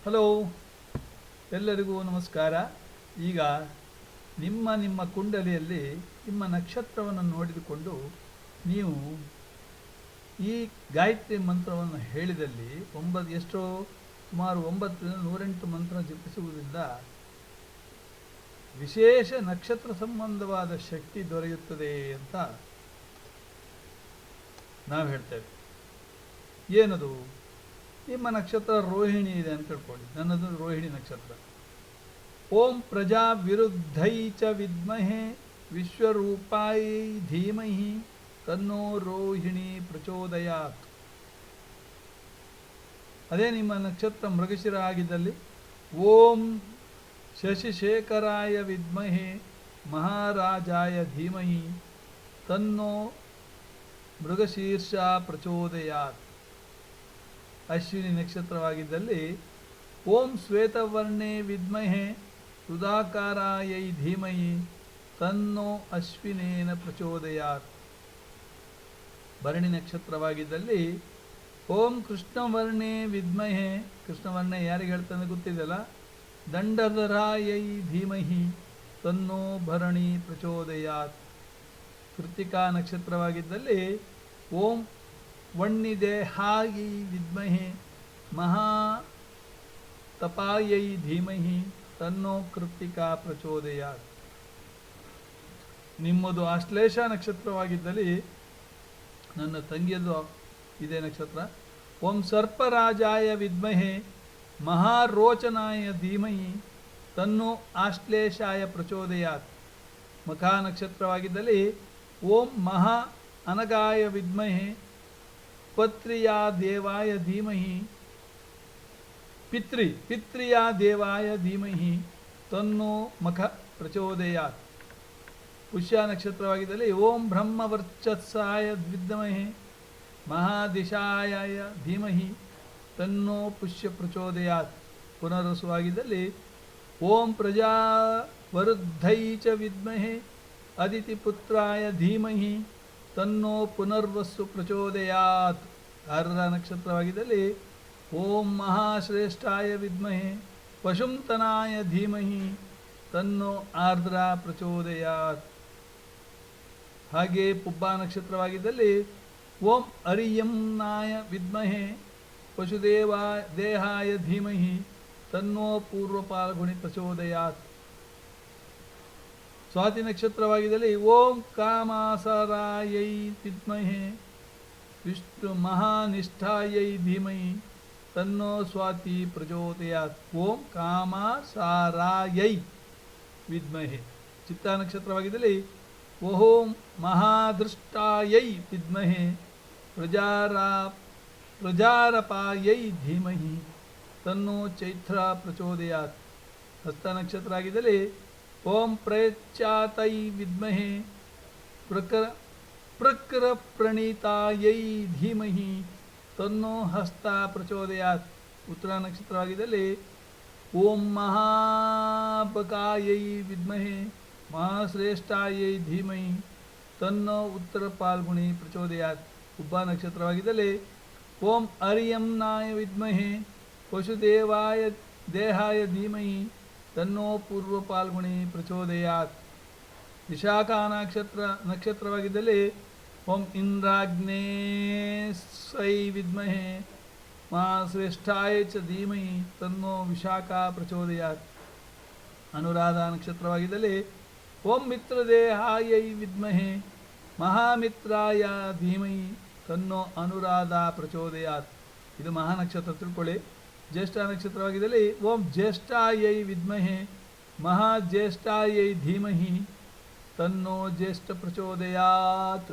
Hello, ಎಲ್ಲರಿಗೂ ನಮಸ್ಕಾರ. ಈಗ ನಿಮ್ಮ ಕುಂಡಲಿಯಲ್ಲಿ ನಿಮ್ಮ ನಕ್ಷತ್ರವನ್ನು ನೋಡಿದುಕೊಂಡು ನೀವು ಈ ಗಾಯತ್ರಿ ಮಂತ್ರವನ್ನು ಹೇಳಿದಲ್ಲಿ ಸುಮಾರು 9 ರಿಂದ 108 ಮಂತ್ರ ಜಪಿಸುವುದರಿಂದ ವಿಶೇಷ ನಕ್ಷತ್ರ ಸಂಬಂಧವಾದ ಶಕ್ತಿ ದೊರೆಯುತ್ತದೆ ಅಂತ ನಾವು ಹೇಳ್ತೇವೆ. ಏನದು? ನಿಮ್ಮ ನಕ್ಷತ್ರ ರೋಹಿಣಿ ಇದೆ ಅಂತ ತಿಳ್ಕೊಳ್ಳಿ. ನನ್ನದು ರೋಹಿಣಿ ನಕ್ಷತ್ರ. ಓಂ ಪ್ರಜಾ ವಿರುದ್ಧೈ ಚ ವಿದ್ಮಹೆ ವಿಶ್ವರೂಪಾಯ ಧೀಮಹಿ ತನ್ನೋ ರೋಹಿಣಿ ಪ್ರಚೋದಯಾತ್. ಅದೇ ನಿಮ್ಮ ನಕ್ಷತ್ರ ಮೃಗಶಿರ ಆಗಿದ್ದಲ್ಲಿ ಓಂ ಶಶಿಶೇಖರಾಯ ವಿದ್ಮಹೆ ಮಹಾರಾಜಾಯ ಧೀಮಹಿ ತನ್ನೋ ಮೃಗಶೀರ್ಷ ಪ್ರಚೋದಯಾತ್. ಅಶ್ವಿನಿ ನಕ್ಷತ್ರವಾಗಿದ್ದಲ್ಲಿ ಓಂ ಶ್ವೇತವರ್ಣೆ ವಿದ್ಮಹೆ ಸುಧಾಕಾರಾಯೈ ಧೀಮಹಿ ತನ್ನೋ ಅಶ್ವಿನೇನ ಪ್ರಚೋದಯಾತ್. ಭರಣಿ ನಕ್ಷತ್ರವಾಗಿದ್ದಲ್ಲಿ ಓಂ ಕೃಷ್ಣವರ್ಣೆ ವಿದ್ಮಹೆ, ಕೃಷ್ಣವರ್ಣೆ ಯಾರಿಗೆ ಹೇಳ್ತಾನೆ ಗೊತ್ತಿದೆಯಲ್ಲ, ದಂಡಧರಾಯೈ ಧೀಮಹಿ ತನ್ನೋ ಭರಣಿ ಪ್ರಚೋದಯಾತ್. ಕೃತಿಕಾ ನಕ್ಷತ್ರವಾಗಿದ್ದಲ್ಲಿ ಓಂ ವನ್ನಿದೇಹಾಯೈ ವಿದ್ಮಹೆ ಮಹಾ ತಪಾಯೈ ಧೀಮಹಿ ತನ್ನೋ ಕೃತಿಕಾ ಪ್ರಚೋದಯಾತ್. ನಿಮ್ಮದು ಆಶ್ಲೇಷ ನಕ್ಷತ್ರವಾಗಿದ್ದಲ್ಲಿ ನನ್ನ ತಂಗಿಯದು ಇದೇ ನಕ್ಷತ್ರ. ಓಂ ಸರ್ಪರಾಜಾಯ ವಿದ್ಮಹೆ ಮಹಾರೋಚನಾಯ ಧೀಮಹಿ ತನ್ನೋ ಆಶ್ಲೇಷಾಯ ಪ್ರಚೋದಯಾತ್. ಮಖಾ ನಕ್ಷತ್ರವಾಗಿದ್ದಲ್ಲಿ ಓಂ ಮಹಾ ಅನಗಾಯ ವಿದ್ಮಹೆ ಪತ್ರಿಯಾ ದೇವಾಯ ಧೀಮಹಿ ಪಿತ್ರಿಯಾ ದೇವಾಯ ಧೀಮಹಿ ತನ್ನೋ ಮಖ ಪ್ರಚೋದಯಾತ್. ಪುಷ್ಯ ನಕ್ಷತ್ರವಾಗಿದ್ದಲ್ಲಿ ಓಂ ಬ್ರಹ್ಮವರ್ಚಸ್ಸಾಯ ವಿದ್ಮಹೆ ಮಹಾದಿಶಾಯ ಧೀಮಹಿ ತನ್ನೋ ಪುಷ್ಯ ಪ್ರಚೋದಯಾತ್. ಪುನರ್ವಸುವಾಗಿದ್ದಲ್ಲಿ ಓಂ ಪ್ರಜಾ ವರುದ್ಧೈ ಚ ವಿದ್ಮಹೆ ಅದಿತಿಪುತ್ರಾಯ ಧೀಮಹಿ ತನ್ನೋ ಪುನರ್ವಸ್ಸು ಪ್ರಚೋದಯಾತ್. ಆರ್ದ್ರ ನಕ್ಷತ್ರವಾಗಿದ್ದಲ್ಲಿ ಓಂ ಮಹಾಶ್ರೇಷ್ಠಾಯ ವಿದ್ಮಹೆ ಪಶುಂತನಾಯ ಧೀಮಹಿ ತನ್ನೋ ಆರ್ದ್ರ ಪ್ರಚೋದಯಾತ್. ಹಾಗೆ ಪುಬ್ಬ ನಕ್ಷತ್ರವಾಗಿದ್ದಲ್ಲಿ ಓಂ ಅರಿಯಂನಾಯ ವಿದ್ಮಹೆ ದೇಹಾಯ ಧೀಮಹಿ ತನ್ನೋ ಪೂರ್ವ ಪಾಲ್ಗುಣಿ ಪ್ರಚೋದಯಾತ್. ಸ್ವಾತಿ ನಕ್ಷತ್ರವಾಗಿದ್ದಲ್ಲಿ ಓಂ ಕಾಮಾಸರಾಯೈ ವಿದ್ಮಹೆ ವಿಷ್ಣು ಮಹಾನಿಷ್ಠಾಯೈ ಧೀಮಹಿ ತನ್ನೋ ಸ್ವಾತಿ ಪ್ರಚೋದಯಾತ್. ಓಂ ಕಾಮಾಸಾರಾಯೈ ವಿದ್ಮಹೆ. ಚಿತ್ತಾ ನಕ್ಷತ್ರವಾಗಿದ್ದಲ್ಲಿ ಓಂ ಮಹಾದೃಷ್ಟಾಯೈ ವಿದ್ಮಹೆ ಪ್ರಜಾರಪಾಯೈ ಧೀಮಹಿ ತನ್ನೋ ಚೈತ್ರ ಪ್ರಚೋದಯಾತ್. ಹಸ್ತ ನಕ್ಷತ್ರ ಆಗಿದ್ದಲ್ಲಿ ಓಂ ಪ್ರಯಚ್ಚಾತೈ ವಿದ್ಮಹೆ ಪ್ರಕರ ಪ್ರಣೀತಾಯೈ ಧೀಮಹಿ ತನ್ನೋ ಹಸ್ತ ಪ್ರಚೋದಯಾತ್. ಉತ್ತರ ನಕ್ಷತ್ರವಾಗಿದ್ದಲ್ಲಿ ಓಂ ಮಹಾಬಕಾಯೈ ವಿದ್ಮಹೆ ಮಹಾಶ್ರೇಷ್ಠಾಯೈ ಧೀಮಹಿ ತನ್ನೋ ಉತ್ತರ ಪಾಲ್ಗುಣಿ ಪ್ರಚೋದಯಾತ್. ಉಬ್ಬ ನಕ್ಷತ್ರವಾಗಿದ್ದಲ್ಲಿ ಓಂ ಅರಿಯಂನಾಯ ವಿದ್ಮಹೆ ಪಶುದೇವಾಯ ದೇಹಾಯ ಧೀಮಹಿ ತನ್ನೋ ಪೂರ್ವ ಪಾಲ್ಗುಣಿ ಪ್ರಚೋದಯಾತ್. ವಿಶಾಖಾ ನಕ್ಷತ್ರವಾಗಿದ್ದಲ್ಲಿ ಓಂ ಇಂದ್ರಾಗ್ನೇ ಸೈ ವಿದ್ಮಹೆ ಮಹಾಶ್ರೇಷ್ಠಾಯ ಚ ಧೀಮಹಿ ತನ್ನೋ ವಿಶಾಖಾ ಪ್ರಚೋದಯಾತ್. ಅನುರಾಧ ನಕ್ಷತ್ರವಾಗಿದ್ದಲ್ಲಿ ಓಂ ಮಿತ್ರದೇಹಾಯೈ ವಿದ್ಮಹೆ ಮಹಾಮಿತ್ರಾಯ ಧೀಮಹಿ ತನ್ನೋ ಅನುರಾಧ ಪ್ರಚೋದಯಾತ್. ಇದು ಮಹಾನಕ್ಷತ್ರ ತಿಳ್ಕೊಳ್ಳಿ. ಜ್ಯೇಷ್ಠ ನಕ್ಷತ್ರವಾಗಿದ್ದಲ್ಲಿ ಓಂ ಜ್ಯೇಷ್ಠಾಯೈ ವಿದ್ಮಹೆ ಮಹಾಜ್ಯೇಷ್ಠಾಯೈ ಧೀಮಹಿ ತನ್ನೋ ಜ್ಯೇಷ್ಠ ಪ್ರಚೋದಯಾತ್.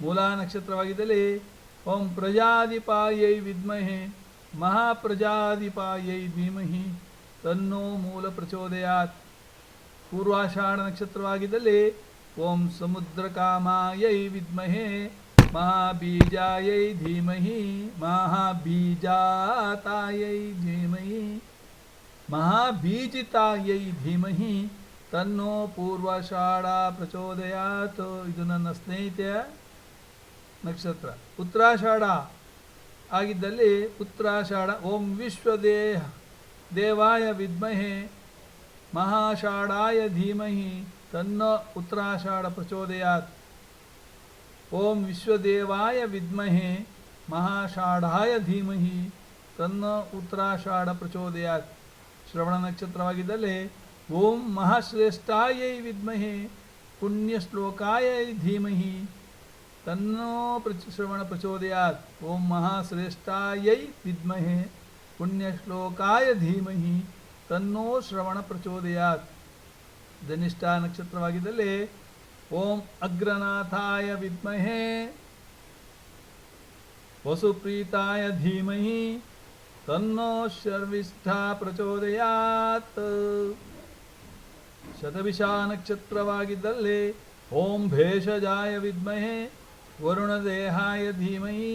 ಮೂಲಾ ನಕ್ಷತ್ರವಾಗಿದ್ದಲ್ಲಿ ಓಂ ಪ್ರಜಾಧಿಪಾಯೈ ವಿದ್ಮಹೆ ಮಹಾಪ್ರಜಾಧಿಪಾಯೈ ಧೀಮಹಿ ತನ್ನೋ ಮೂಲ ಪ್ರಚೋದಯಾತ್. ಪೂರ್ವಾಷಾಢ ನಕ್ಷತ್ರವಾಗಿದ್ದಲ್ಲಿ ಓಂ ಸಮುದ್ರಕಾಮಾಯೈ ವಿದ್ಮಹೆ ಮಹಾಬೀಜಾಯೈ ಧೀಮಹಿ ಮಹಾಬೀಜಾತಾಯೈ ಧೀಮಹಿ ಮಹಾಬೀಜಿತಾಯೈ ಧೀಮಹಿ ತನ್ನೋ ಪೂರ್ವಾಷಾಢ ಪ್ರಚೋದಯಾತ್. ಇದು ನನ್ನ ಸ್ನೇಹಿತೆಯ ನಕ್ಷತ್ರ. ಉತ್ತರಾಷಾಢ ಆಗಿದ್ದಲ್ಲಿ ಉತ್ತರಾಷಾಢ. ಓಂ ದೇವಾಯ ವಿದ್ಮಹೆ ಮಹಾಷಾಢಾಯ ಧೀಮಹಿ ತನ್ನ ಉತ್ತರಾಷಾಢ ಪ್ರಚೋದಯಾತ್. ಓಂ ವಿಶ್ವದೇವಾಯ ವಿದ್ಮಹೆ ಮಹಾಷಾಢಾಯ ಧೀಮಹಿ ತನ್ನ ಉತ್ತರಾಷಾಢ ಪ್ರಚೋದಯಾತ್. ಶ್ರವಣ ನಕ್ಷತ್ರವಾಗಿದ್ದಲ್ಲಿ ಓಂ ಮಹಾಶ್ರೇಷ್ಠಾಯೈ ವಿದ್ಮಹೆ ಪುಣ್ಯಶ್ಲೋಕಾಯ ಧೀಮಹಿ ತನ್ನೋ ಶ್ರವಣ ಪ್ರಚೋದಯಾತ್. ಓಂ ಮಹಾಶ್ರೇಷ್ಠಾಯೈ ವಿದ್ಮಹೆ ಪುಣ್ಯಶ್ಲೋಕಾಯ ಧೀಮಹಿ ತನ್ನೋ ಶ್ರವಣ ಪ್ರಚೋದಯಾತ್. ಧನಿಷ್ಠ ನಕ್ಷತ್ರವಾಗಿದ್ದಲ್ಲಿ ಓಂ ಅಗ್ರನಾಥಾಯ ವಿದ್ಮಹೆ ವಸುಪ್ರೀತಾಯ ಧೀಮಹಿ ತನ್ನೋ ಶರ್ವಿಷ್ಠಾ ಪ್ರಚೋದಯಾತ್. ಶತಭಿಷ ನಕ್ಷತ್ರವಾಗಿದ್ದಲ್ಲಿ ಓಂ ಭೇಷಜಾಯ ವಿದ್ಮಹೆ ವರುಣದೇಹಾಯ ಧೀಮಹಿ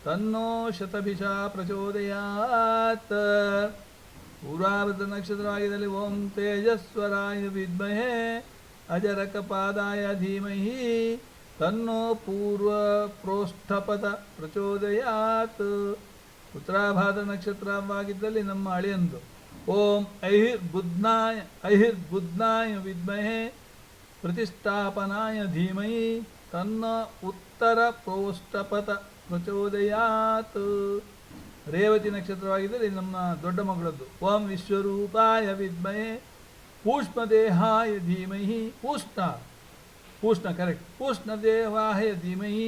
ತನ್ನೋ ಶತಭಿಷ ಪ್ರಚೋದಯಾತ್. ಪೂರ್ವಾಭದ್ರ ನಕ್ಷತ್ರವಾಗಿದ್ದಲ್ಲಿ ಓಂ ತೇಜಸ್ವರಾಯ ವಿದ್ಮಹೆ ಅಜರಕಪಾದಾಯ ಧೀಮಹಿ ತನ್ನೋ ಪೂರ್ವ ಪ್ರೋಷ್ಠಪದ ಪ್ರಚೋದಯಾತ್. ಉತ್ತರಾಭಾದ್ರ ನಕ್ಷತ್ರವಾಗಿದ್ದಲ್ಲಿ ನಮ್ಮ ಅಳಿಯಂದು ಓಂ ಐಹಿರ್ಬುಧ್ನಾಯ ವಿದ್ಮಹೆ ಪ್ರತಿಷ್ಠಾಪನಾಯ ಧೀಮಹಿ ತನ್ನ ಉತ್ತರ ಪ್ರೋಷ್ಠಪದ ಪ್ರಚೋದಯಾತ್. ರೇವತಿ ನಕ್ಷತ್ರವಾಗಿದ್ದಲ್ಲಿ ನಮ್ಮ ದೊಡ್ಡ ಮಗಳದ್ದು ಓಂ ವಿಶ್ವರೂಪಾಯ ವಿದ್ಮಹೆ ಪೂಷ್ಣದೇಹಾಯ ಧೀಮಹಿ ಪೂಷ್ಣ ಕರೆಕ್ಟ್ ಪೂಷ್ಣದೇವಾಯ ಧೀಮಹಿ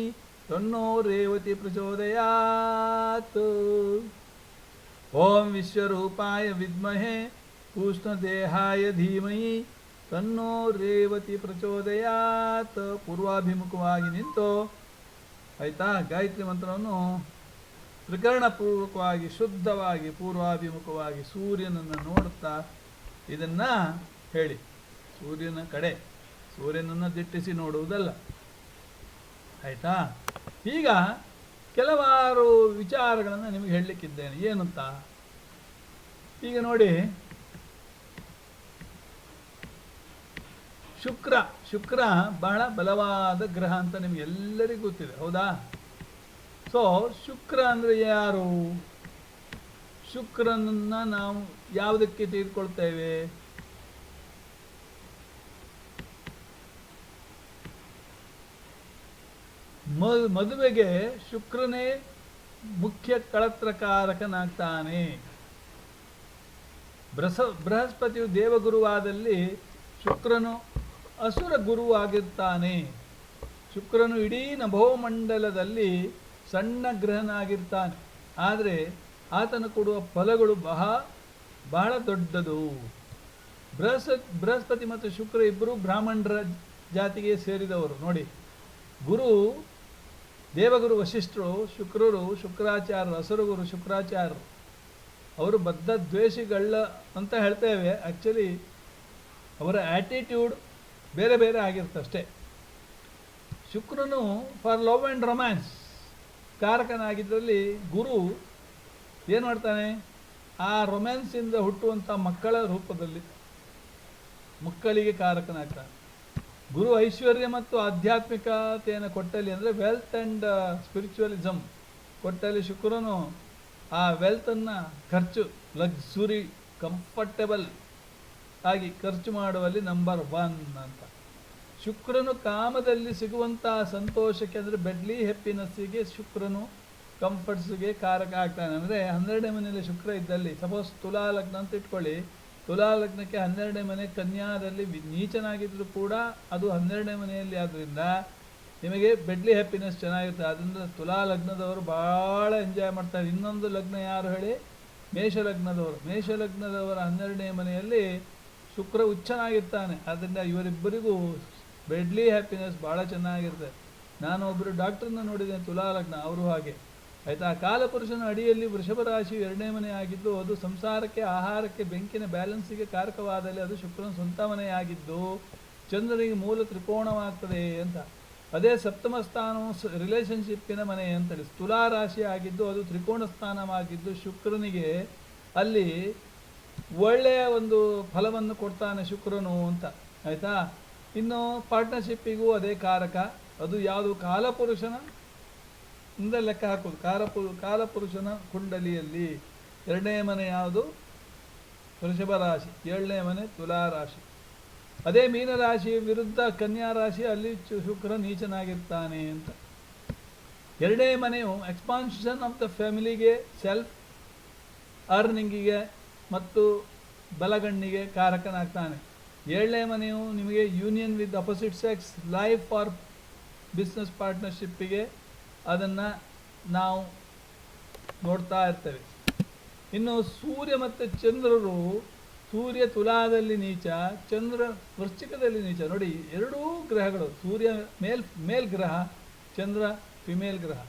ತನ್ನೋ ರೇವತಿ ಪ್ರಚೋದಯಾತ್. ಓಂ ವಿಶ್ವರೂಪಾಯ ವಿದ್ಮಹೆ ಪೂಷ್ಣದೇಹಾಯ ಧೀಮಹಿ ತನ್ನೋ ರೇವತಿ ಪ್ರಚೋದಯಾತ್. ಪೂರ್ವಾಭಿಮುಖವಾಗಿ ನಿಂತು ಆಯಿತಾ ಗಾಯತ್ರಿ ಮಂತ್ರವನ್ನು ತ್ರಿಕರಣಪೂರ್ವಕವಾಗಿ ಶುದ್ಧವಾಗಿ ಪೂರ್ವಾಭಿಮುಖವಾಗಿ ಸೂರ್ಯನನ್ನು ನೋಡುತ್ತಾ ಇದನ್ನು ಹೇಳಿ. ಸೂರ್ಯನ ಕಡೆ, ಸೂರ್ಯನನ್ನು ದಿಟ್ಟಿಸಿ ನೋಡುವುದಲ್ಲ. ಆಯಿತಾ? ಈಗ ಕೆಲವಾರು ವಿಚಾರಗಳನ್ನು ನಿಮಗೆ ಹೇಳಲಿಕ್ಕಿದ್ದೇನೆ. ಏನಂತ ಈಗ ನೋಡಿ, ಶುಕ್ರ ಬಹಳ ಬಲವಾದ ಗ್ರಹ ಅಂತ ನಿಮಗೆಲ್ಲರಿಗೂ ಗೊತ್ತಿದೆ, ಹೌದಾ? ಸೊ ಶುಕ್ರ ಅಂದರೆ ಯಾರು? ಶುಕ್ರನನ್ನು ನಾವು ಯಾವುದಕ್ಕೆ ತೆಗೆದುಕೊಳ್ತೇವೆ? ಮದುವೆಗೆ ಶುಕ್ರನೇ ಮುಖ್ಯ ಕಳತ್ರಕಾರಕನಾಗ್ತಾನೆ. ಬೃಹಸ್ಪತಿಯು ದೇವಗುರುವಾದಲ್ಲಿ ಶುಕ್ರನು ಅಸುರ ಗುರುವಾಗಿರ್ತಾನೆ. ಶುಕ್ರನು ಇಡೀ ನಭೋಮಂಡಲದಲ್ಲಿ ಸಣ್ಣ ಗ್ರಹನಾಗಿರ್ತಾನೆ, ಆದರೆ ಆತನು ಕೊಡುವ ಫಲಗಳು ಬಹಳ ದೊಡ್ಡದು. ಬೃಹಸ್ಪತಿ ಮತ್ತು ಶುಕ್ರ ಇಬ್ಬರು ಬ್ರಾಹ್ಮಣರ ಜಾತಿಗೆ ಸೇರಿದವರು. ನೋಡಿ, ದೇವಗುರು ವಶಿಷ್ಠರು, ಶುಕ್ರಾಚಾರ್ಯರು, ಹಸುರುಗುರು ಶುಕ್ರಾಚಾರ್ಯರು. ಅವರು ಬದ್ಧ ದ್ವೇಷಿಗಳ ಅಂತ ಹೇಳ್ತೇವೆ. ಆ್ಯಕ್ಚುಲಿ ಅವರ ಆ್ಯಟಿಟ್ಯೂಡ್ ಬೇರೆ ಬೇರೆ ಆಗಿರ್ತಷ್ಟೇ. ಶುಕ್ರನು ಫಾರ್ ಲವ್ ಆ್ಯಂಡ್ ರೊಮ್ಯಾನ್ಸ್ ಕಾರಕನಾಗಿದ್ದಲ್ಲಿ ಗುರು ಏನು ಮಾಡ್ತಾನೆ? ಆ ರೊಮ್ಯಾನ್ಸಿಂದ ಹುಟ್ಟುವಂಥ ಮಕ್ಕಳ ರೂಪದಲ್ಲಿ ಮಕ್ಕಳಿಗೆ ಕಾರಕನಾಗ್ತಾನೆ. ಗುರು ಐಶ್ವರ್ಯ ಮತ್ತು ಆಧ್ಯಾತ್ಮಿಕತೆಯನ್ನು ಕೊಟ್ಟಲ್ಲಿ, ಅಂದರೆ ವೆಲ್ತ್ ಆ್ಯಂಡ್ ಸ್ಪಿರಿಚುವಲಿಸಮ್ ಕೊಟ್ಟಲ್ಲಿ ಶುಕ್ರನು ಆ ವೆಲ್ತನ್ನು ಲಕ್ಸುರಿ ಕಂಫರ್ಟೇಬಲ್ ಆಗಿ ಖರ್ಚು ಮಾಡುವಲ್ಲಿ ನಂಬರ್ 1 ಅಂತ. ಶುಕ್ರನು ಕಾಮದಲ್ಲಿ ಸಿಗುವಂಥ ಸಂತೋಷಕ್ಕೆ, ಅಂದರೆ ಬೆಡ್ಲಿ ಹ್ಯಾಪಿನೆಸ್ಸಿಗೆ ಶುಕ್ರನು ಕಂಫರ್ಟ್ಸ್ಗೆ ಕಾರಕ ಆಗ್ತಾನೆ. ಅಂದರೆ 12ನೇ ಮನೆಯಲ್ಲಿ ಶುಕ್ರ ಇದ್ದಲ್ಲಿ, ಸಪೋಸ್ ತುಲಾ ಲಗ್ನ ಅಂತ ಇಟ್ಕೊಳ್ಳಿ, ತುಲಾ ಲಗ್ನಕ್ಕೆ 12ನೇ ಮನೆ ಕನ್ಯಾದಲ್ಲಿ ನೀಚನಾಗಿದ್ದರೂ ಕೂಡ ಅದು 12ನೇ ಮನೆಯಲ್ಲಿ ಆದ್ದರಿಂದ ನಿಮಗೆ ಬೆಡ್ಲಿ ಹ್ಯಾಪಿನೆಸ್ ಚೆನ್ನಾಗಿರುತ್ತೆ. ಆದ್ದರಿಂದ ತುಲಾ ಲಗ್ನದವರು ಭಾಳ ಎಂಜಾಯ್ ಮಾಡ್ತಾರೆ. ಇನ್ನೊಂದು ಲಗ್ನ ಯಾರು ಹೇಳಿ? ಮೇಷಲಗ್ನದವರು. ಮೇಷಲಗ್ನದವರ 12ನೇ ಮನೆಯಲ್ಲಿ ಶುಕ್ರ ಉಚ್ಚನಾಗಿರ್ತಾನೆ. ಆದ್ದರಿಂದ ಇವರಿಬ್ಬರಿಗೂ ಬೆಡ್ಲಿ ಹ್ಯಾಪಿನೆಸ್ ಭಾಳ ಚೆನ್ನಾಗಿರುತ್ತೆ. ನಾನು ಒಬ್ಬರು ಡಾಕ್ಟ್ರನ್ನ ನೋಡಿದ್ದೇನೆ, ತುಲಾ ಲಗ್ನ, ಅವರು ಹಾಗೆ. ಆಯಿತಾ? ಕಾಲಪುರುಷನ ಅಡಿಯಲ್ಲಿ ವೃಷಭ ರಾಶಿಯು 2ನೇ ಮನೆ ಆಗಿದ್ದು, ಅದು ಸಂಸಾರಕ್ಕೆ, ಆಹಾರಕ್ಕೆ, ಬೆಂಕಿನ ಬ್ಯಾಲೆನ್ಸಿಗೆ ಕಾರಕವಾದಲ್ಲಿ ಅದು ಶುಕ್ರನ ಸ್ವಂತ ಮನೆಯಾಗಿದ್ದು ಚಂದ್ರನಿಗೆ ಮೂಲ ತ್ರಿಕೋಣವಾಗ್ತದೆ ಅಂತ. ಅದೇ ಸಪ್ತಮ ಸ್ಥಾನವು ರಿಲೇಷನ್ಶಿಪ್ಪಿನ ಮನೆ ಅಂತೇಳಿ. ತುಲಾ ರಾಶಿ ಆಗಿದ್ದು ಅದು ತ್ರಿಕೋಣ ಸ್ಥಾನವಾಗಿದ್ದು ಶುಕ್ರನಿಗೆ ಅಲ್ಲಿ ಒಳ್ಳೆಯ ಒಂದು ಫಲವನ್ನು ಕೊಡ್ತಾನೆ ಶುಕ್ರನು ಅಂತ. ಆಯಿತಾ? ಇನ್ನು ಪಾರ್ಟ್ನರ್ಶಿಪ್ಪಿಗೂ ಅದೇ ಕಾರಕ. ಅದು ಯಾವುದು? ಕಾಲಪುರುಷನ ಇಂದ ಲೆಕ್ಕ ಹಾಕೋದು. ಕಾಲಪುರುಷನ ಕುಂಡಲಿಯಲ್ಲಿ 2ನೇ ಮನೆ ಯಾವುದು? ವೃಷಭ ರಾಶಿ. 7ನೇ ಮನೆ ತುಲಾ ರಾಶಿ. ಅದೇ ಮೀನರಾಶಿ ವಿರುದ್ಧ ಕನ್ಯಾ ರಾಶಿ, ಅಲ್ಲಿ ಶುಕ್ರ ನೀಚನಾಗಿರ್ತಾನೆ ಅಂತ. 2ನೇ ಮನೆಯು ಎಕ್ಸ್ಪಾನ್ಷನ್ ಆಫ್ ದ ಫ್ಯಾಮಿಲಿಗೆ, ಸೆಲ್ಫ್ ಅರ್ನಿಂಗಿಗೆ ಮತ್ತು ಬಲಗಣ್ಣಿಗೆ ಕಾರಕನಾಗ್ತಾನೆ. 7ನೇ ಮನೆಯು ನಿಮಗೆ union with opposite sex, life or business ಪಾರ್ಟ್ನರ್ಶಿಪ್ಪಿಗೆ, ಅದನ್ನು ನಾವು ನೋಡ್ತಾ ಇರ್ತೇವೆ. ಇನ್ನು ಸೂರ್ಯ ಮತ್ತು ಚಂದ್ರರು, ಸೂರ್ಯ ತುಲಾದಲ್ಲಿ ನೀಚ, ಚಂದ್ರ ವೃಶ್ಚಿಕದಲ್ಲಿ ನೀಚ. ನೋಡಿ, ಎರಡೂ ಗ್ರಹಗಳು, ಸೂರ್ಯ ಮೇಲ್ ಗ್ರಹ, ಚಂದ್ರ ಫಿಮೇಲ್ ಗ್ರಹ.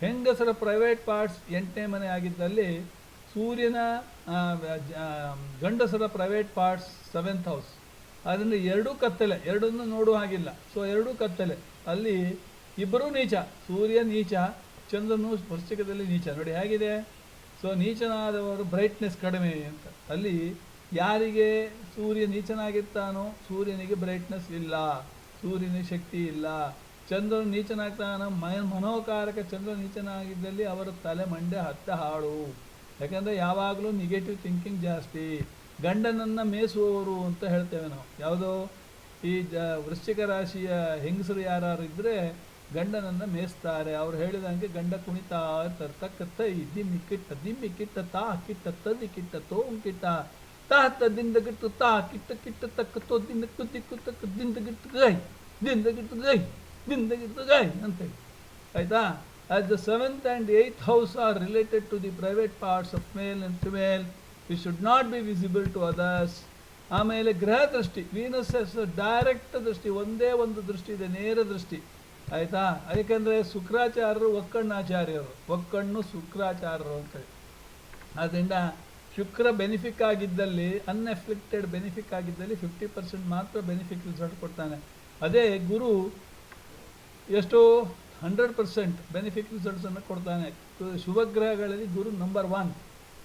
ಹೆಂಗಸರ ಪ್ರೈವೇಟ್ ಪಾರ್ಟ್ಸ್ 8ನೇ ಮನೆ ಆಗಿದ್ದಲ್ಲಿ, ಸೂರ್ಯನ ಗಂಡಸರ ಪ್ರೈವೇಟ್ ಪಾರ್ಟ್ಸ್ 7th ಹೌಸ್. ಅದರಿಂದ ಎರಡೂ ಕತ್ತಲೆ, ಎರಡನ್ನೂ ನೋಡುವ ಹಾಗಿಲ್ಲ. ಸೊ ಎರಡೂ ಕತ್ತಲೆ. ಅಲ್ಲಿ ಇಬ್ಬರೂ ನೀಚ, ಸೂರ್ಯ ನೀಚ, ಚಂದ್ರನು ವೃಶ್ಚಿಕದಲ್ಲಿ ನೀಚ. ನೋಡಿ ಹೇಗಿದೆ. ಸೊ ನೀಚನಾದವರು ಬ್ರೈಟ್ನೆಸ್ ಕಡಿಮೆ ಅಂತ. ಅಲ್ಲಿ ಯಾರಿಗೆ ಸೂರ್ಯ ನೀಚನಾಗಿರ್ತಾನೋ ಸೂರ್ಯನಿಗೆ ಬ್ರೈಟ್ನೆಸ್ ಇಲ್ಲ, ಸೂರ್ಯನಿಗೆ ಶಕ್ತಿ ಇಲ್ಲ. ಚಂದ್ರನು ನೀಚನಾಗ್ತಾನ, ಮನೋಕಾರಕ ಚಂದ್ರ ನೀಚನಾಗಿದ್ದಲ್ಲಿ ಅವರ ತಲೆ ಮಂಡ್ಯ ಹಾಳು. ಯಾಕಂದರೆ ಯಾವಾಗಲೂ ನೆಗೆಟಿವ್ ಥಿಂಕಿಂಗ್ ಜಾಸ್ತಿ. ಗಂಡನನ್ನು ಮೇಯಿಸುವವರು ಅಂತ ಹೇಳ್ತೇವೆ ನಾವು. ಯಾವುದೋ ಈ ವೃಶ್ಚಿಕ ರಾಶಿಯ ಹೆಂಗಸರು ಯಾರು ಇದ್ದರೆ ಗಂಡನನ್ನು ಮೇಯಿಸ್ತಾರೆ. ಅವ್ರು ಹೇಳಿದಂಗೆ ಗಂಡ ಕುಣಿತಾ ಇರ್ತಾರೆ. ತಕ್ಕತ್ತ ದಿಮ್ಮಿಕ್ಕಿಟ್ಟ ದಿಮ್ಮಿಕ್ಕಿಟ್ಟ ತಾ ಕಿಟ್ಟ ತದಿಕ್ಕಿಟ್ಟ ತೋಂಕಿಟ್ಟ ತಾ ದಿಂದ ಗಿಟ್ಟು ತಾ ಕಿಟ್ಟ ಕಿಟ್ಟ ತಕ್ಕ ತೋ ದಿನಕ್ಕು ದಿಕ್ಕು ತಕ್ಕ ದಿಂದ ಗಿಟ್ಟು ಗೈ ದಿಂದ ಗಿಟ್ಟು ಗೈ ದಿಂದ ಗಿಟ್ಟು ಗೈ ಅಂತೇಳಿ. ಆಯಿತಾ? As the 7th and 8th house are related to the private parts of male and female, it should not be visible to others. ಆಮೇಲೆ ಗ್ರಹ ದೃಷ್ಟಿ, ವೀನಸ್ ಡೈರೆಕ್ಟ್ ದೃಷ್ಟಿ, ಒಂದೇ ಒಂದು ದೃಷ್ಟಿ ಇದೆ, ನೇರ ದೃಷ್ಟಿ. ಆಯಿತಾ? ಯಾಕೆಂದರೆ ಶುಕ್ರಾಚಾರ್ಯರು ಒಕ್ಕಣ್ಣಾಚಾರ್ಯರು, ಒಕ್ಕಣ್ಣು ಶುಕ್ರಾಚಾರ್ಯರು ಅಂತೇಳಿ. ಆದ್ದರಿಂದ ಶುಕ್ರ ಬೆನಿಫಿಕ್ ಆಗಿದ್ದಲ್ಲಿ, ಅನ್ಎಫ್ಲಿಕ್ಟೆಡ್ ಬೆನಿಫಿಕ್ ಆಗಿದ್ದಲ್ಲಿ 50% ಮಾತ್ರ ಬೆನಿಫಿಕ್ ರಿಸಲ್ಟ್ ಕೊಡ್ತಾನೆ. ಅದೇ ಗುರು ಎಷ್ಟೋ 100% ಬೆನಿಫಿಕ್ ರಿಸಲ್ಟ್ಸನ್ನು ಕೊಡ್ತಾನೆ. ಶುಭಗ್ರಹಗಳಲ್ಲಿ ಗುರು ನಂಬರ್ 1.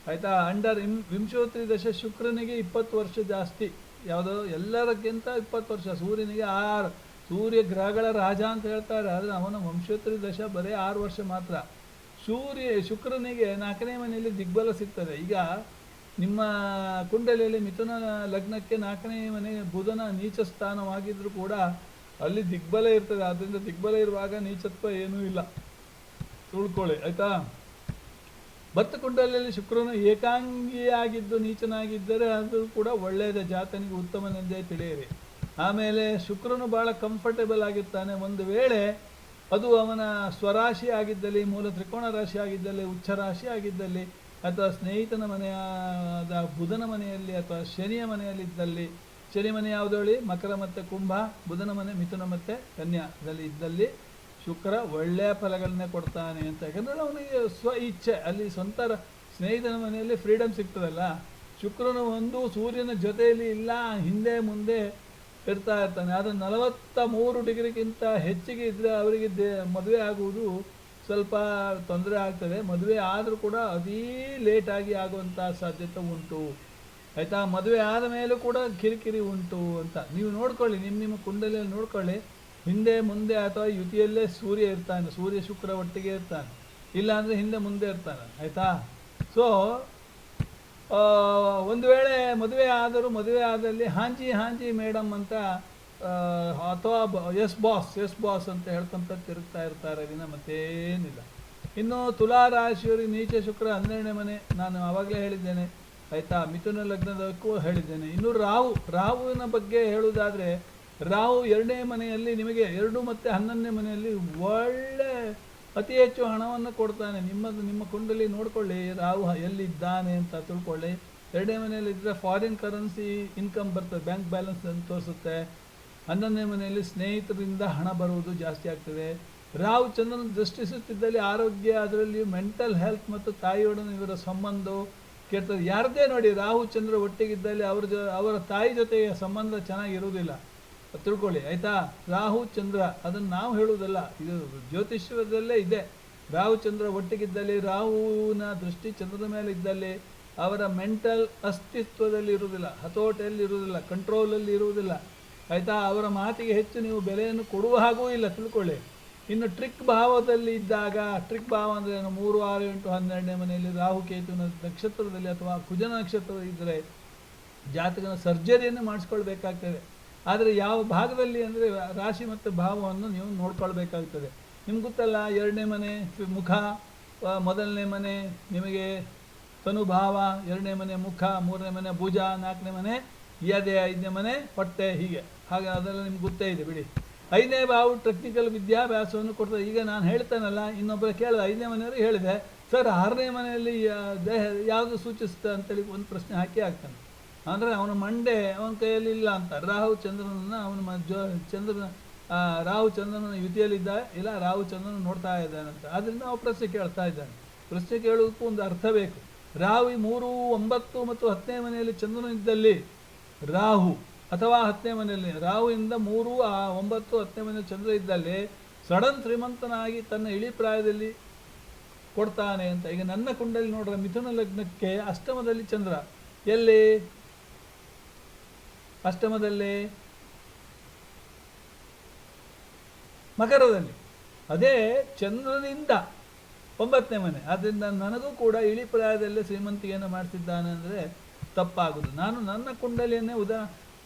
ಆಯಿತಾ? ಅಂಡರ್ ವಿಂಶೋತ್ರಿ ದಶೆ ಶುಕ್ರನಿಗೆ 20 ವರ್ಷ ಜಾಸ್ತಿ. ಯಾವುದೋ ಎಲ್ಲರಿಗಿಂತ 20 ವರ್ಷ. ಸೂರ್ಯನಿಗೆ 6. ಸೂರ್ಯ ಗ್ರಹಗಳ ರಾಜ ಅಂತ ಹೇಳ್ತಾರೆ, ಆದರೆ ಅವನ ವಂಶೋತ್ರಿ ದಶೆ ಬರೀ 6 ವರ್ಷ ಮಾತ್ರ. ಶುಕ್ರನಿಗೆ 4ನೇ ಮನೆಯಲ್ಲಿ ದಿಗ್ಬಲ ಸಿಗ್ತದೆ. ಈಗ ನಿಮ್ಮ ಕುಂಡಲಿಯಲ್ಲಿ ಮಿಥುನ ಲಗ್ನಕ್ಕೆ 4ನೇ ಮನೆ ಬುಧನ ನೀಚ ಸ್ಥಾನವಾಗಿದ್ದರೂ ಕೂಡ ಅಲ್ಲಿ ದಿಗ್ಬಲ ಇರ್ತದೆ. ಆದ್ದರಿಂದ ದಿಗ್ಬಲ ಇರುವಾಗ ನೀಚತ್ವ ಏನೂ ಇಲ್ಲ, ತಿಳ್ಕೊಳ್ಳಿ. ಆಯಿತಾ? ಭತ್ತ ಕುಂಡಲಿಯಲ್ಲಿ ಶುಕ್ರನು ಏಕಾಂಗಿಯಾಗಿದ್ದು ನೀಚನಾಗಿದ್ದರೆ ಅದು ಕೂಡ ಒಳ್ಳೆಯದೇ, ಜಾತನಿಗೆ ಉತ್ತಮನೆಂದೇ ತಿಳಿಯಿರಿ. ಆಮೇಲೆ ಶುಕ್ರನು ಭಾಳ ಕಂಫರ್ಟೇಬಲ್ ಆಗಿರ್ತಾನೆ. ಒಂದು ವೇಳೆ ಅದು ಅವನ ಸ್ವರಾಶಿ ಆಗಿದ್ದಲ್ಲಿ, ಮೂಲ ತ್ರಿಕೋಣ ರಾಶಿ ಆಗಿದ್ದಲ್ಲಿ, ಉಚ್ಚ ರಾಶಿ ಆಗಿದ್ದಲ್ಲಿ, ಅಥವಾ ಸ್ನೇಹಿತನ ಮನೆಯಾದ ಬುಧನ ಮನೆಯಲ್ಲಿ ಅಥವಾ ಶನಿಯ ಮನೆಯಲ್ಲಿದ್ದಲ್ಲಿ, ಶನಿ ಮನೆ ಯಾವುದು ಹೇಳಿ? ಮಕರ ಮತ್ತು ಕುಂಭ. ಬುಧನ ಮನೆ ಮಿಥುನ ಮತ್ತು ಕನ್ಯಾದಲ್ಲಿ ಇದ್ದಲ್ಲಿ ಶುಕ್ರ ಒಳ್ಳೆಯ ಫಲಗಳನ್ನೇ ಕೊಡ್ತಾನೆ ಅಂತ. ಯಾಕಂದರೆ ಅವನಿಗೆ ಸ್ವ ಇಚ್ಛೆ, ಅಲ್ಲಿ ಸ್ವಂತ ಸ್ನೇಹಿತನ ಮನೆಯಲ್ಲಿ ಫ್ರೀಡಮ್ ಸಿಗ್ತದಲ್ಲ. ಶುಕ್ರನು ಒಂದು ಸೂರ್ಯನ ಜೊತೆಯಲ್ಲಿ ಇಲ್ಲ, ಹಿಂದೆ ಮುಂದೆ ಇರ್ತಾ ಇರ್ತಾನೆ. ಆದರೆ 43 ಡಿಗ್ರಿಗಿಂತ ಹೆಚ್ಚಿಗೆ ಇದ್ದರೆ ಅವರಿಗೆ ಮದುವೆ ಆಗುವುದು ಸ್ವಲ್ಪ ತೊಂದರೆ ಆಗ್ತದೆ. ಮದುವೆ ಆದರೂ ಕೂಡ ಅತೀ ಲೇಟಾಗಿ ಆಗುವಂಥ ಸಾಧ್ಯತೆ ಉಂಟು. ಆಯಿತಾ? ಮದುವೆ ಆದ ಮೇಲೂ ಕೂಡ ಕಿರಿಕಿರಿ ಉಂಟು ಅಂತ ನೀವು ನೋಡ್ಕೊಳ್ಳಿ. ನಿಮ್ಮ ಕುಂಡಲಿಯಲ್ಲಿ ನೋಡ್ಕೊಳ್ಳಿ. ಹಿಂದೆ ಮುಂದೆ ಅಥವಾ ಯುತಿಯಲ್ಲೇ ಸೂರ್ಯ ಇರ್ತಾನೆ, ಸೂರ್ಯ ಶುಕ್ರ ಒಟ್ಟಿಗೆ ಇರ್ತಾನೆ. ಇಲ್ಲಾಂದರೆ ಹಿಂದೆ ಮುಂದೆ ಇರ್ತಾನೆ. ಆಯಿತಾ? ಸೊ ಒಂದು ವೇಳೆ ಮದುವೆ ಆದರೂ ಮದುವೆ ಆದಲ್ಲಿ ಹಾಂಜಿ ಮೇಡಮ್ ಅಂತ ಅಥವಾ ಎಸ್ ಬಾಸ್ ಅಂತ ಹೇಳ್ಕೊಂತ ತಿರುಗ್ತಾ ಇರ್ತಾರೆ ದಿನ, ಮತ್ತೇನಿಲ್ಲ. ಇನ್ನು ತುಲಾ ರಾಶಿಯವರಿಗೆ ನೀಚ ಶುಕ್ರ 12ನೇ ಮನೆ, ನಾನು ಆವಾಗಲೇ ಹೇಳಿದ್ದೇನೆ. ಆಯಿತಾ? ಮಿಥುನ ಲಗ್ನದಕ್ಕೂ ಹೇಳಿದ್ದೇನೆ. ಇನ್ನು ರಾಹುವಿನ ಬಗ್ಗೆ ಹೇಳುವುದಾದರೆ, ರಾಹು 2ನೇ ಮನೆಯಲ್ಲಿ ನಿಮಗೆ 2 ಮತ್ತು 11ನೇ ಮನೆಯಲ್ಲಿ ಒಳ್ಳೆ ಅತಿ ಹೆಚ್ಚು ಹಣವನ್ನು ಕೊಡ್ತಾನೆ. ನಿಮ್ಮ ಕುಂಡಲಿ ನೋಡ್ಕೊಳ್ಳಿ, ರಾಹು ಎಲ್ಲಿದ್ದಾನೆ ಅಂತ ತಿಳ್ಕೊಳ್ಳಿ. 2ನೇ ಮನೆಯಲ್ಲಿದ್ದರೆ ಫಾರಿನ್ ಕರೆನ್ಸಿ ಇನ್ಕಮ್ ಬರ್ತದೆ, ಬ್ಯಾಂಕ್ ಬ್ಯಾಲೆನ್ಸ್ ಅಂತ ತೋರಿಸುತ್ತೆ. 11ನೇ ಮನೆಯಲ್ಲಿ ಸ್ನೇಹಿತರಿಂದ ಹಣ ಬರುವುದು ಜಾಸ್ತಿ ಆಗ್ತದೆ. ರಾಹು ಚಂದ್ರನ ದೃಷ್ಟಿಸುತ್ತಿದ್ದಲ್ಲಿ ಆರೋಗ್ಯ, ಅದರಲ್ಲಿ ಮೆಂಟಲ್ ಹೆಲ್ತ್ ಮತ್ತು ತಾಯಿಯೊಡನೆ ಇವರ ಸಂಬಂಧ ಕೇಳ್ತದೆ. ಯಾರದೇ ನೋಡಿ, ರಾಹು ಚಂದ್ರ ಒಟ್ಟಿಗಿದ್ದಲ್ಲಿ ಅವರ ತಾಯಿ ಜೊತೆಗೆ ಸಂಬಂಧ ಚೆನ್ನಾಗಿರುವುದಿಲ್ಲ, ತಿಳ್ಕೊಳ್ಳಿ. ಆಯಿತಾ? ರಾಹು ಚಂದ್ರ ಅದನ್ನು ನಾವು ಹೇಳುವುದಲ್ಲ, ಇದು ಜ್ಯೋತಿಷ್ಯದಲ್ಲೇ ಇದೆ. ರಾಹು ಚಂದ್ರ ಒಟ್ಟಿಗಿದ್ದಲ್ಲಿ, ರಾಹುವಿನ ದೃಷ್ಟಿ ಚಂದ್ರದ ಮೇಲೆ ಇದ್ದಲ್ಲಿ ಅವರ ಮೆಂಟಲ್ ಅಸ್ತಿತ್ವದಲ್ಲಿ ಇರುವುದಿಲ್ಲ, ಹತೋಟಿಯಲ್ಲಿ ಇರುವುದಿಲ್ಲ, ಕಂಟ್ರೋಲಲ್ಲಿ ಇರುವುದಿಲ್ಲ. ಆಯಿತಾ? ಅವರ ಮಾತಿಗೆ ಹೆಚ್ಚು ನೀವು ಬೆಲೆಯನ್ನು ಕೊಡುವ ಹಾಗೂ ಇಲ್ಲ, ತಿಳ್ಕೊಳ್ಳಿ. ಇನ್ನು ಟ್ರಿಕ್ ಭಾವದಲ್ಲಿ ಇದ್ದಾಗ, ಟ್ರಿಕ್ ಭಾವ ಅಂದರೆ 3, 6, 8, 12ನೇ ಮನೆಯಲ್ಲಿ ರಾಹು ಕೇತುವಿನ ನಕ್ಷತ್ರದಲ್ಲಿ ಅಥವಾ ಕುಜನ ನಕ್ಷತ್ರ ಇದ್ದರೆ ಜಾತಕನ ಸರ್ಜರಿಯನ್ನು ಮಾಡಿಸ್ಕೊಳ್ಬೇಕಾಗ್ತದೆ. ಆದರೆ ಯಾವ ಭಾಗದಲ್ಲಿ ಅಂದರೆ ರಾಶಿ ಮತ್ತು ಭಾವವನ್ನು ನೀವು ನೋಡ್ಕೊಳ್ಬೇಕಾಗ್ತದೆ. ನಿಮ್ಗೆ ಗೊತ್ತಲ್ಲ, 2ನೇ ಮನೆ ಮುಖ, 1ನೇ ಮನೆ ನಿಮಗೆ ತನುಭಾವ, 2ನೇ ಮನೆ ಮುಖ, 3ನೇ ಮನೆ ಭುಜ, 4ನೇ ಮನೆ ಎದೆ, 5ನೇ ಮನೆ ಹೊಟ್ಟೆ, ಹೀಗೆ. ಹಾಗೆ ಅದೆಲ್ಲ ನಿಮ್ಗೆ ಗೊತ್ತೇ ಇದೆ ಬಿಡಿ. 5ನೇ ಭಾವ ಟೆಕ್ನಿಕಲ್ ವಿದ್ಯಾಭ್ಯಾಸವನ್ನು ಕೊಡ್ತದೆ. ಈಗ ನಾನು ಹೇಳ್ತೇನಲ್ಲ, ಇನ್ನೊಬ್ಬರ ಕೇಳಿದೆ, 5ನೇ ಮನೆಯವರು ಹೇಳಿದೆ, ಸರ್ 6ನೇ ಮನೆಯಲ್ಲಿ ದೇಹ ಯಾವುದು ಸೂಚಿಸುತ್ತೆ ಅಂತೇಳಿ ಒಂದು ಪ್ರಶ್ನೆ ಹಾಕಿ ಆಗ್ತಾನೆ. ಅಂದರೆ ಅವನ ಮಂಡೆ ಅವನ ಕೈಯಲ್ಲಿ ಇಲ್ಲ ಅಂತ. ರಾಹು ಚಂದ್ರನನ್ನು ಅವನ ರಾಹು ಚಂದ್ರನ ಯುತಿಯಲ್ಲಿದ್ದ, ಇಲ್ಲ ರಾಹು ಚಂದ್ರನ ನೋಡ್ತಾ ಇದ್ದಾನೆ ಅಂತ. ಆದ್ದರಿಂದ ನಾವು ಪ್ರಶ್ನೆ ಕೇಳ್ತಾ ಇದ್ದಾನೆ. ಪ್ರಶ್ನೆ ಕೇಳೋದಕ್ಕೂ ಒಂದು ಅರ್ಥ ಬೇಕು. ರಾಹು 3, 9 ಮತ್ತು 10ನೇ ಮನೆಯಲ್ಲಿ ಚಂದ್ರನಿದ್ದಲ್ಲಿ ರಾಹು, ಅಥವಾ 10ನೇ ಮನೆಯಲ್ಲಿ ರಾಹುವಿಂದ 3, 9, 10ನೇ ಮನೆಯಲ್ಲಿ ಚಂದ್ರ ಇದ್ದಲ್ಲಿ ಸಡನ್ ಶ್ರೀಮಂತನಾಗಿ ತನ್ನ ಇಳಿ ಪ್ರಾಯದಲ್ಲಿ ಕೊಡ್ತಾನೆ ಅಂತ. ಈಗ ನನ್ನ ಕುಂಡಲಿ ನೋಡ್ರೆ ಮಿಥುನ ಲಗ್ನಕ್ಕೆ ಅಷ್ಟಮದಲ್ಲಿ ಚಂದ್ರ, ಎಲ್ಲಿ ಅಷ್ಟಮದಲ್ಲಿ ಮಕರದಲ್ಲಿ, ಅದೇ ಚಂದ್ರನಿಂದ 9ನೇ ಮನೆ. ಆದ್ದರಿಂದ ನನಗೂ ಕೂಡ ಇಳಿ ಪ್ರಾಯದಲ್ಲೇ ಶ್ರೀಮಂತಿಗೆಯನ್ನು ಮಾಡ್ತಿದ್ದಾನೆ ಅಂದರೆ ತಪ್ಪಾಗುವುದು. ನಾನು ನನ್ನ ಕುಂಡಲಿಯನ್ನೇ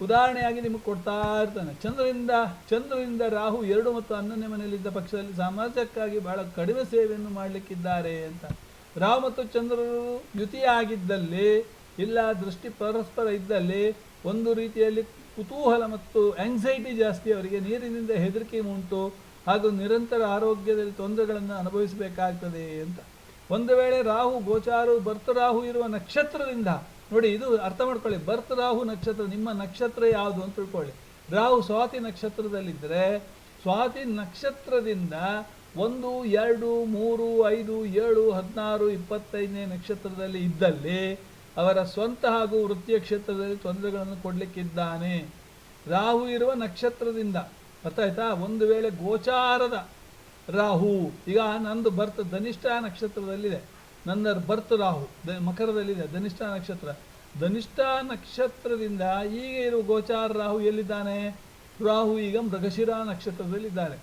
ಉದಾಹರಣೆಯಾಗಿ ನಿಮಗೆ ಕೊಡ್ತಾ ಇರ್ತಾನೆ. ಚಂದ್ರನಿಂದ ರಾಹು 2 ಮತ್ತು 11ನೇ ಮನೆಯಲ್ಲಿದ್ದ ಪಕ್ಷದಲ್ಲಿ ಸಾಮರ್ಥ್ಯಕ್ಕಾಗಿ ಬಹಳ ಕಡಿಮೆ ಸೇವೆಯನ್ನು ಮಾಡಲಿಕ್ಕಿದ್ದಾರೆ ಅಂತ. ರಾಹು ಮತ್ತು ಚಂದ್ರರು ಯುತಿಯಾಗಿದ್ದಲ್ಲಿ, ಇಲ್ಲ ದೃಷ್ಟಿ ಪರಸ್ಪರ ಇದ್ದಲ್ಲಿ, ಒಂದು ರೀತಿಯಲ್ಲಿ ಕುತೂಹಲ ಮತ್ತು ಆಂಗ್ಸೈಟಿ ಜಾಸ್ತಿ, ಅವರಿಗೆ ನೀರಿನಿಂದ ಹೆದರಿಕೆ ಉಂಟು, ಹಾಗೂ ನಿರಂತರ ಆರೋಗ್ಯದಲ್ಲಿ ತೊಂದರೆಗಳನ್ನು ಅನುಭವಿಸಬೇಕಾಗ್ತದೆ ಅಂತ. ಒಂದು ವೇಳೆ ರಾಹು ಗೋಚಾರು ಬರ್ತ ರಾಹು ಇರುವ ನಕ್ಷತ್ರದಿಂದ, ನೋಡಿ ಇದು ಅರ್ಥ ಮಾಡ್ಕೊಳ್ಳಿ, ಬರ್ತ ರಾಹು ನಕ್ಷತ್ರ, ನಿಮ್ಮ ನಕ್ಷತ್ರ ಯಾವುದು ಅಂತ ತಿಳ್ಕೊಳ್ಳಿ. ರಾಹು ಸ್ವಾತಿ ನಕ್ಷತ್ರದಲ್ಲಿದ್ದರೆ, ಸ್ವಾತಿ ನಕ್ಷತ್ರದಿಂದ 1, 2, 3, 5, 7, 16, 25ನೇ ನಕ್ಷತ್ರದಲ್ಲಿ ಇದ್ದಲ್ಲಿ ಅವರ ಸ್ವಂತ ಹಾಗೂ ವೃತ್ತಿಯ ಕ್ಷೇತ್ರದಲ್ಲಿ ತೊಂದರೆಗಳನ್ನು ಕೊಡಲಿಕ್ಕಿದ್ದಾನೆ. ರಾಹು ಇರುವ ನಕ್ಷತ್ರದಿಂದ, ಅರ್ಥ ಆಯ್ತಾ? ಒಂದು ವೇಳೆ ಗೋಚಾರದ ರಾಹು, ಈಗ ನಂದು ಬರ್ತ್ ಧನಿಷ್ಠ ನಕ್ಷತ್ರದಲ್ಲಿದೆ, ನನ್ನ ಬರ್ತ್ ರಾಹು ಮಕರದಲ್ಲಿದೆ, ಧನಿಷ್ಠ ನಕ್ಷತ್ರ. ಧನಿಷ್ಠ ನಕ್ಷತ್ರದಿಂದ ಈಗ ಇರುವ ಗೋಚಾರ ರಾಹು ಎಲ್ಲಿದ್ದಾನೆ? ರಾಹು ಈಗ ಮೃಗಶಿರ ನಕ್ಷತ್ರದಲ್ಲಿದ್ದಾನೆ.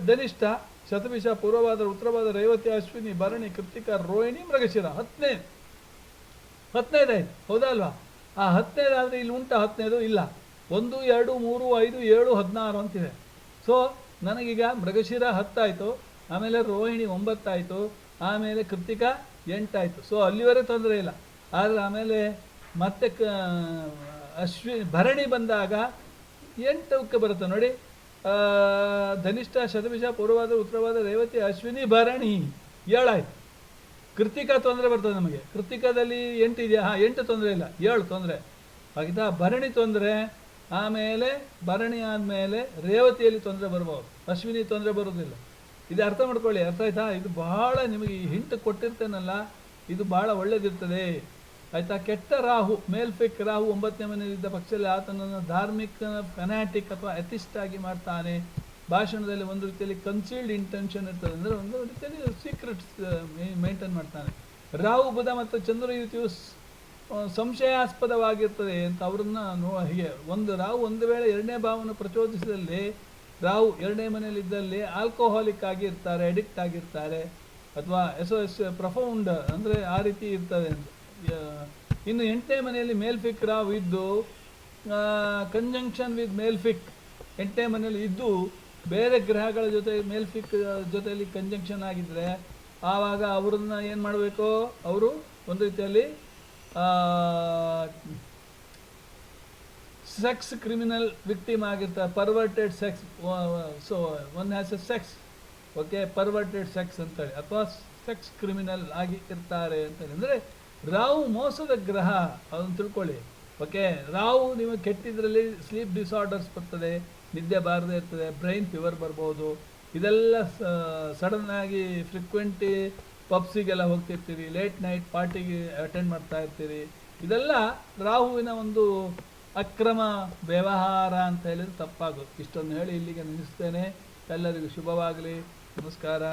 ಧನಿಷ್ಠ, ಶತಭಿಷ, ಪೂರ್ವಭಾದ್ರ, ಉತ್ತರಭಾದ್ರ, ರೇವತಿ, ಅಶ್ವಿನಿ, ಭರಣಿ, ಕೃತಿಕ, ರೋಹಿಣಿ, ಮೃಗಶಿರ. 10ನೇದಾಯ್ತು, ಹೌದಾ ಅಲ್ವಾ? ಆ 10ನೇದಾದರೆ ಇಲ್ಲಿ ಉಂಟ 10ನೇದು? ಇಲ್ಲ. 1, 2, 3, 5, 7, 16 ಅಂತಿದೆ. ಸೊ ನನಗೀಗ ಮೃಗಶಿರ 10 ಆಯಿತು, ಆಮೇಲೆ ರೋಹಿಣಿ 9 ಆಯಿತು, ಆಮೇಲೆ ಕೃತಿಕ 8 ಆಯಿತು. ಸೊ ಅಲ್ಲಿವರೆಗೆ ತೊಂದರೆ ಇಲ್ಲ. ಆದರೆ ಆಮೇಲೆ ಮತ್ತೆ ಭರಣಿ ಬಂದಾಗ 8ಕ್ಕೆ ಬರುತ್ತೆ ನೋಡಿ. ಧನಿಷ್ಠ, ಶತಭಿಷ, ಪೂರ್ವಭಾದ್ರ, ಉತ್ತರಭಾದ್ರ, ರೇವತಿ, ಅಶ್ವಿನಿ, ಭರಣಿ 7 ಆಯಿತು. ಕೃತಿಕ ತೊಂದರೆ ಬರ್ತದೆ ನಮಗೆ. ಕೃತಿಕದಲ್ಲಿ 8 ಇದೆಯಾ? 8 ತೊಂದರೆ ಇಲ್ಲ, 7 ತೊಂದರೆ ಆಗಿತ್ತಾ. ಭರಣಿ ತೊಂದರೆ, ಆಮೇಲೆ ಭರಣಿ ಆದಮೇಲೆ ರೇವತಿಯಲ್ಲಿ ತೊಂದರೆ ಬರ್ಬೋದು, ಅಶ್ವಿನಿ ತೊಂದರೆ ಬರೋದಿಲ್ಲ. ಇದು ಅರ್ಥ ಮಾಡ್ಕೊಳ್ಳಿ, ಅರ್ಥ ಆಯ್ತಾ? ಇದು ಬಹಳ ನಿಮಗೆ ಈ ಹಿಂಟ್ ಕೊಟ್ಟಿರ್ತೇನಲ್ಲ, ಇದು ಬಹಳ ಒಳ್ಳೇದಿರ್ತದೆ ಆಯಿತಾ. ಕೆಟ್ಟ ರಾಹು, ಮೇಲ್ಫಿಕ್ ರಾಹು 9ನೇ ಮನೆಯಲ್ಲಿದ್ದ ಪಕ್ಷದಲ್ಲಿ ಆತನನ್ನು ಧಾರ್ಮಿಕ ಫೆನಾಟಿಕ್ ಅಥವಾ ಎಥಿಸ್ಟ್ ಆಗಿ ಮಾಡ್ತಾನೆ. ಭಾಷಣದಲ್ಲಿ ಒಂದು ರೀತಿಯಲ್ಲಿ ಕನ್ಸೀಲ್ಡ್ ಇಂಟೆನ್ಷನ್ ಇರ್ತದೆ, ಅಂದರೆ ಒಂದು ರೀತಿಯಲ್ಲಿ ಸೀಕ್ರೆಟ್ಸ್ ಮೇಂಟೈನ್ ಮಾಡ್ತಾನೆ. ರಾಹು, ಬುಧ ಮತ್ತು ಚಂದ್ರ ಯುತಿಯು ಸಂಶಯಾಸ್ಪದವಾಗಿರ್ತದೆ ಅಂತ ಅವ್ರನ್ನ ಹೀಗೆ. ರಾಹು ಒಂದು ವೇಳೆ 2ನೇ ಭಾವವನ್ನು ಪ್ರಚೋದಿಸಿದಲ್ಲಿ, ರಾಹು 2ನೇ ಮನೆಯಲ್ಲಿದ್ದಲ್ಲಿ ಆಲ್ಕೋಹಾಲಿಕ್ ಆಗಿರ್ತಾರೆ, ಅಡಿಕ್ಟ್ ಆಗಿರ್ತಾರೆ, ಅಥವಾ ಪ್ರಫೌಂಡ್ ಅಂದರೆ ಆ ರೀತಿ ಇರ್ತದೆ ಅಂತ. ಇನ್ನು 8ನೇ ಮನೆಯಲ್ಲಿ ಮೇಲ್ಫಿಕ್ ರಾಹು ಇದ್ದು ಕಂಜಂಕ್ಷನ್ ವಿತ್ ಮೇಲ್ಫಿಕ್, 8ನೇ ಮನೆಯಲ್ಲಿ ಇದ್ದು ಬೇರೆ ಗ್ರಹಗಳ ಜೊತೆ ಮೇಲ್ಫಿಕ್ ಜೊತೆಯಲ್ಲಿ ಕಂಜಂಕ್ಷನ್ ಆಗಿದ್ದರೆ, ಆವಾಗ ಅವ್ರನ್ನ ಏನು ಮಾಡಬೇಕು? ಅವರು ಒಂದು ರೀತಿಯಲ್ಲಿ ಸೆಕ್ಸ್ ಕ್ರಿಮಿನಲ್ ವಿಕ್ಟಿಮ್ ಆಗಿರ್ತಾರೆ, perverted sex. So one has A sex, okay, perverted sex ಅಂತೇಳಿ, ಅಥವಾ ಸೆಕ್ಸ್ ಕ್ರಿಮಿನಲ್ ಆಗಿ ಇರ್ತಾರೆ ಅಂತೇಳಿ. ಅಂದರೆ ರಾಹು ಮೋಸದ ಗ್ರಹ, ಅದನ್ನು ತಿಳ್ಕೊಳ್ಳಿ. ಓಕೆ, ರಾಹು ನಿಮಗೆ ಕೆಟ್ಟಿದ್ರಲ್ಲಿ ಸ್ಲೀಪ್ ಡಿಸಾರ್ಡರ್ಸ್ ಬರ್ತದೆ, ನಿದ್ದೆ ಬಾರದೇ ಇರ್ತದೆ, ಬ್ರೈನ್ ಫೀವರ್ ಬರ್ಬೋದು. ಇದೆಲ್ಲ ಸಡನ್ನಾಗಿ ಫ್ರೀಕ್ವೆಂಟಿ ಪಬ್ಸಿಗೆಲ್ಲ ಹೋಗ್ತಿರ್ತೀರಿ, ಲೇಟ್ ನೈಟ್ ಪಾರ್ಟಿಗೆ ಅಟೆಂಡ್ ಮಾಡ್ತಾ ಇರ್ತೀರಿ. ಇದೆಲ್ಲ ರಾಹುವಿನ ಒಂದು ಅಕ್ರಮ ವ್ಯವಹಾರ ಅಂತ ಹೇಳಿದ್ರೆ ತಪ್ಪಾಗೋದು. ಇಷ್ಟೊಂದು ಹೇಳಿ ಇಲ್ಲಿಗೆ ನಿಲ್ಲಿಸ್ತೇನೆ. ಎಲ್ಲರಿಗೂ ಶುಭವಾಗಲಿ. ನಮಸ್ಕಾರ.